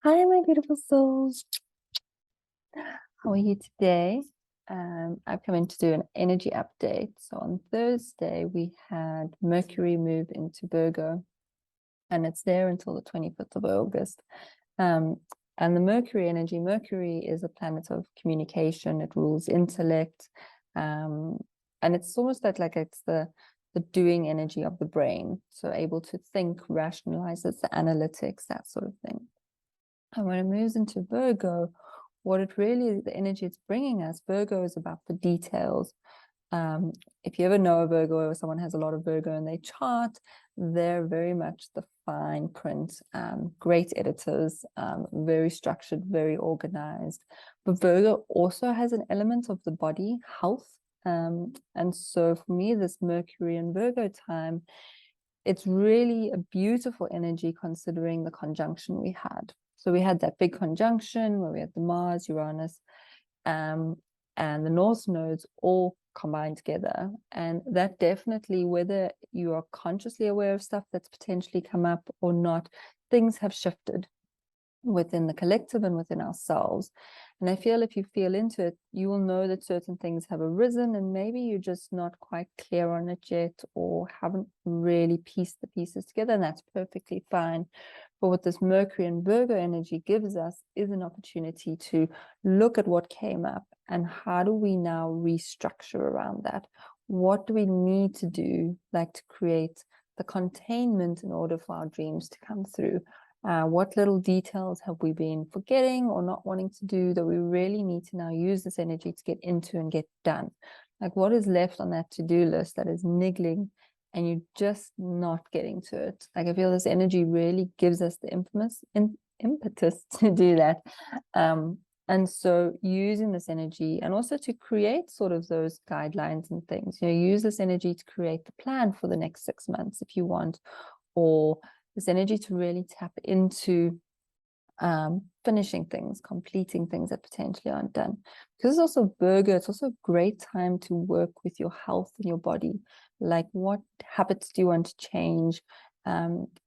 Hi, my beautiful souls. How are you today? I've come in to do an energy update. So on Thursday, we had Mercury move into Virgo, and it's there until the 25th of August. And the Mercury energy, Mercury is a planet of communication. It rules intellect. And it's almost like it's the doing energy of the brain. So able to think, rationalize, it's the analytics, that sort of thing. And when it moves into Virgo, what it really is, the energy it's bringing us, Virgo is about the details. If you ever know a Virgo or someone has a lot of Virgo in their chart, they're very much the fine print, great editors, very structured, very organized. But Virgo also has an element of the body, health. And so for me, this Mercury and Virgo time, it's really a beautiful energy considering the conjunction we had. So we had that big conjunction where we had the Mars, Uranus, and the North nodes all combined together. And that definitely, whether you are consciously aware of stuff that's potentially come up or not, things have shifted within the collective and within ourselves. And I feel if you feel into it, you will know that certain things have arisen and maybe you're just not quite clear on it yet or haven't really pieced the pieces together, and that's perfectly fine. But what this Mercury and Virgo energy gives us is an opportunity to look at what came up and how do we now restructure around that? What do we need to do, like to create the containment in order for our dreams to come through? What little details have we been forgetting or not wanting to do that we really need to now use this energy to get into and get done? Like what is left on that to-do list that is niggling and you're just not getting to it? Like I feel this energy really gives us the impetus to do that. And so using this energy and also to create sort of those guidelines and things, use this energy to create the plan for the next 6 months if you want, or this energy to really tap into finishing things, completing things that potentially aren't done. Because it's also Virgo, it's also a great time to work with your health and your body. Like what habits do you want to change?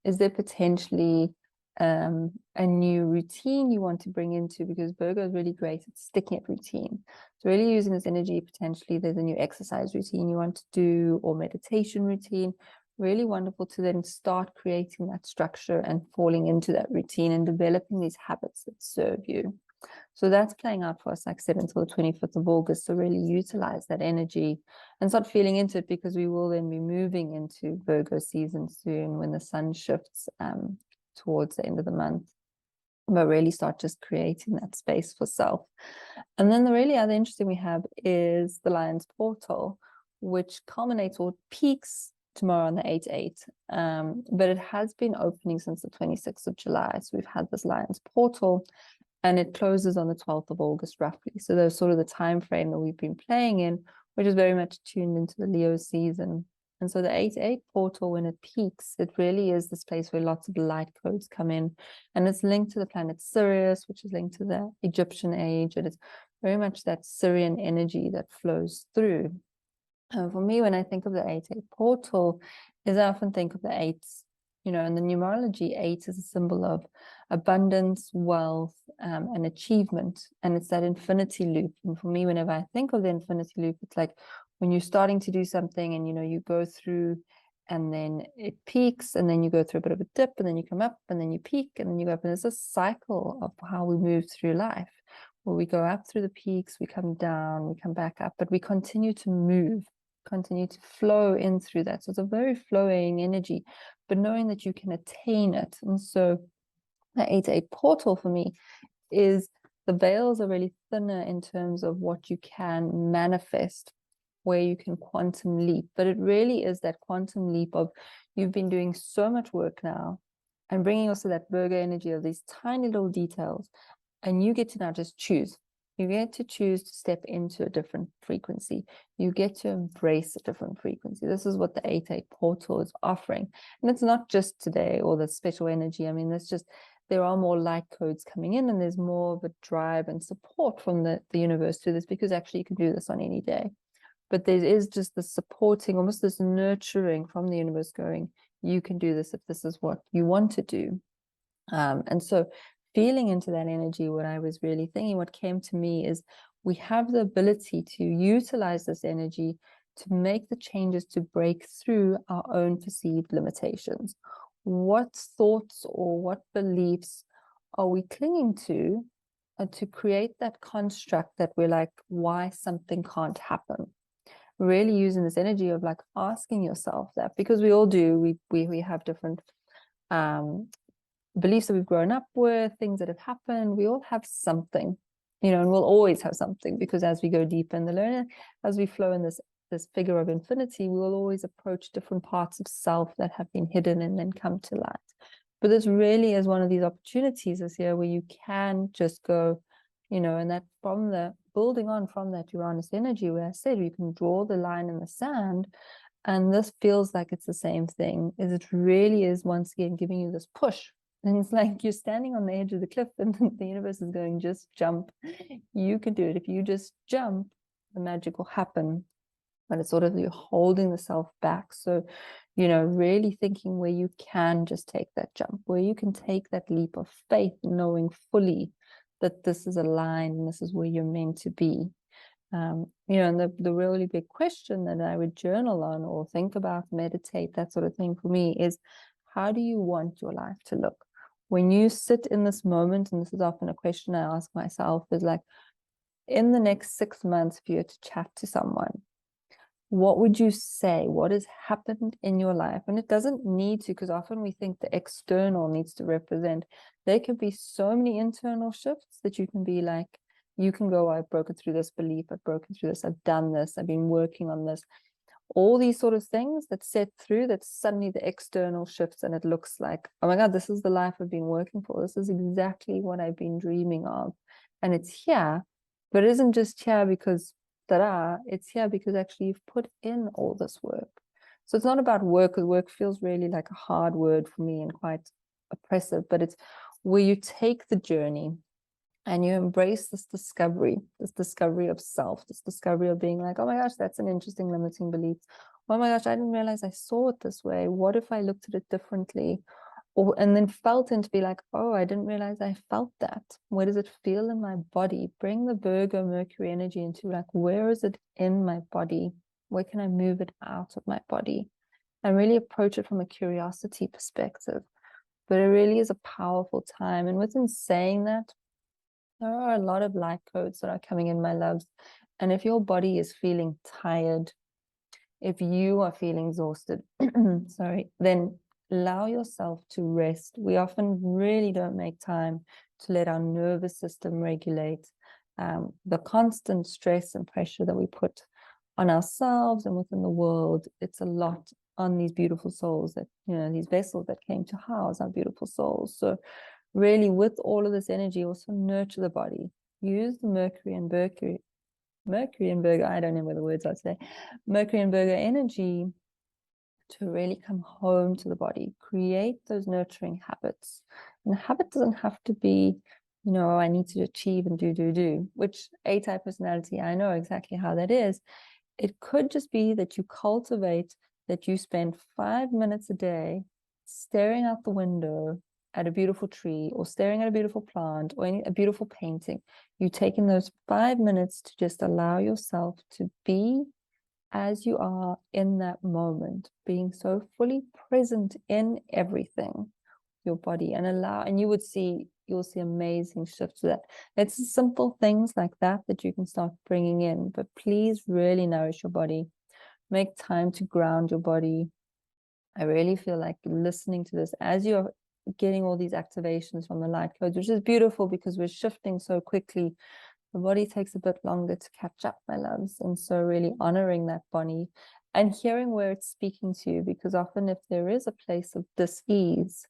Is there potentially a new routine you want to bring into? Because Virgo is really great at sticking at routine. So really using this energy, potentially there's a new exercise routine you want to do or meditation routine. Really wonderful to then start creating that structure and falling into that routine and developing these habits that serve you. So that's playing out for us, like I said, until the 25th of August. So really utilize that energy and start feeling into it, because we will then be moving into Virgo season soon when the sun shifts towards the end of the month. But really start just creating that space for self. And then the really other interesting we have is the Lion's Portal, which culminates or peaks tomorrow on the 8/8, but it has been opening since the 26th of July. So we've had this Lion's Portal and it closes on the 12th of August roughly. So there's sort of the time frame that we've been playing in, which is very much tuned into the Leo season. And so the 8/8 portal, when it peaks, it really is this place where lots of light codes come in, and it's linked to the planet Sirius, which is linked to the Egyptian age, and it's very much that Syrian energy that flows through. For me, when I think of the 8/8 portal, is I often think of the eights, in the numerology, 8 is a symbol of abundance, wealth, and achievement. And it's that infinity loop. And for me, whenever I think of the infinity loop, it's like when you're starting to do something and, you go through and then it peaks and then you go through a bit of a dip and then you come up and then you peak and then you go up. And it's a cycle of how we move through life, where we go up through the peaks, we come down, we come back up, but we continue to move, continue to flow in through that. So it's a very flowing energy, but knowing that you can attain it. And so the 8/8 portal for me is the veils are really thinner in terms of what you can manifest, where you can quantum leap. But it really is that quantum leap of you've been doing so much work now and bringing also that Virgo energy of these tiny little details. And you get to now just choose. You get to choose to step into a different frequency. You get to embrace a different frequency. This is what the 8/8 portal is offering. And it's not just today or the special energy. I mean, there are more light codes coming in, and there's more of a drive and support from the universe to this, because actually you can do this on any day. But there is just the supporting, almost this nurturing from the universe going, you can do this if this is what you want to do. And so feeling into that energy, what I was really thinking, what came to me is we have the ability to utilize this energy to make the changes to break through our own perceived limitations. What thoughts or what beliefs are we clinging to create that construct that we're like, why something can't happen? Really using this energy of like asking yourself that, because we all do, we have different beliefs that we've grown up with, things that have happened. We all have something, and we'll always have something, because as we go deeper in the learning, as we flow in this figure of infinity, we will always approach different parts of self that have been hidden and then come to light. But this really is one of these opportunities this year where you can just go, and that from the building on from that Uranus energy, where I said you can draw the line in the sand, and this feels like it's the same thing, is it really is once again giving you this push. And it's like you're standing on the edge of the cliff and the universe is going, just jump. You can do it. If you just jump, the magic will happen. But it's sort of you're holding the self back. So, really thinking where you can just take that jump, where you can take that leap of faith, knowing fully that this is a line and this is where you're meant to be. And the really big question that I would journal on or think about, meditate, that sort of thing for me is, how do you want your life to look? When you sit in this moment, and this is often a question I ask myself, is like, in the next 6 months, if you were to chat to someone, what would you say? What has happened in your life? And it doesn't need to, because often we think the external needs to represent. There could be so many internal shifts that you can be like, you can go, I've broken through this belief, I've broken through this, I've done this, I've been working on this. All these sort of things that set through, that suddenly the external shifts and it looks like, oh my God, this is the life I've been working for. This is exactly what I've been dreaming of. And it's here, but it isn't just here because it's here because actually you've put in all this work. So it's not about work, because work feels really like a hard word for me and quite oppressive, but it's where you take the journey and you embrace this discovery of self, this discovery of being like, oh my gosh, that's an interesting limiting belief. Oh my gosh, I didn't realize I saw it this way. What if I looked at it differently? And then felt into be like, oh, I didn't realize I felt that. Where does it feel in my body? Bring the Virgo Mercury energy into like, where is it in my body? Where can I move it out of my body? And really approach it from a curiosity perspective. But it really is a powerful time. And within saying that, there are a lot of light codes that are coming in, my loves. And if your body is feeling tired, if you are feeling exhausted, sorry, then allow yourself to rest. We often really don't make time to let our nervous system regulate. The constant stress and pressure that we put on ourselves and within the world, it's a lot on these beautiful souls that, these vessels that came to house our beautiful souls. So really, with all of this energy, also nurture the body. Use the Mercury and Virgo, I don't know where the words are today, Mercury and Virgo energy to really come home to the body. Create those nurturing habits. And the habit doesn't have to be, I need to achieve and do, which A-type personality, I know exactly how that is. It could just be that you cultivate, that you spend 5 minutes a day staring out the window at a beautiful tree, or staring at a beautiful plant, or a beautiful painting. You take in those 5 minutes to just allow yourself to be as you are in that moment, being so fully present in everything, your body, and you'll see amazing shifts with that. It's simple things like that you can start bringing in, but please really nourish your body. Make time to ground your body. I really feel like listening to this as you're getting all these activations from the light codes, which is beautiful because we're shifting so quickly. The body takes a bit longer to catch up, my loves. And so really honoring that body and hearing where it's speaking to you, because often if there is a place of dis-ease,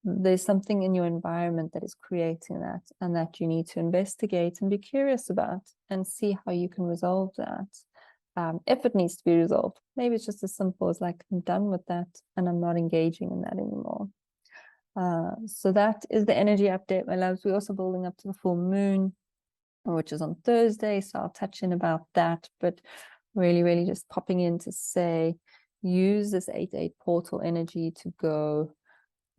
there's something in your environment that is creating that, and that you need to investigate and be curious about and see how you can resolve that. If it needs to be resolved, maybe it's just as simple as like, I'm done with that and I'm not engaging in that anymore. So that is the energy update, my loves. We're also building up to the full moon, which is on Thursday, so I'll touch in about that, but really just popping in to say, use this 8-8 portal energy to go,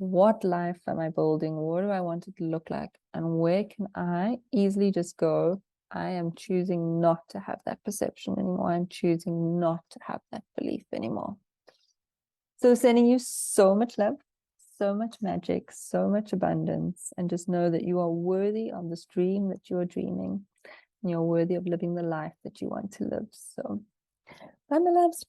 What life am I building? What do I want it to look like? And where can I easily just go, I am choosing not to have that perception anymore. I'm choosing not to have that belief anymore. So sending you so much love, so much magic, so much abundance, and just know that you are worthy of this dream that you are dreaming. And you're worthy of living the life that you want to live. So, bye, my loves.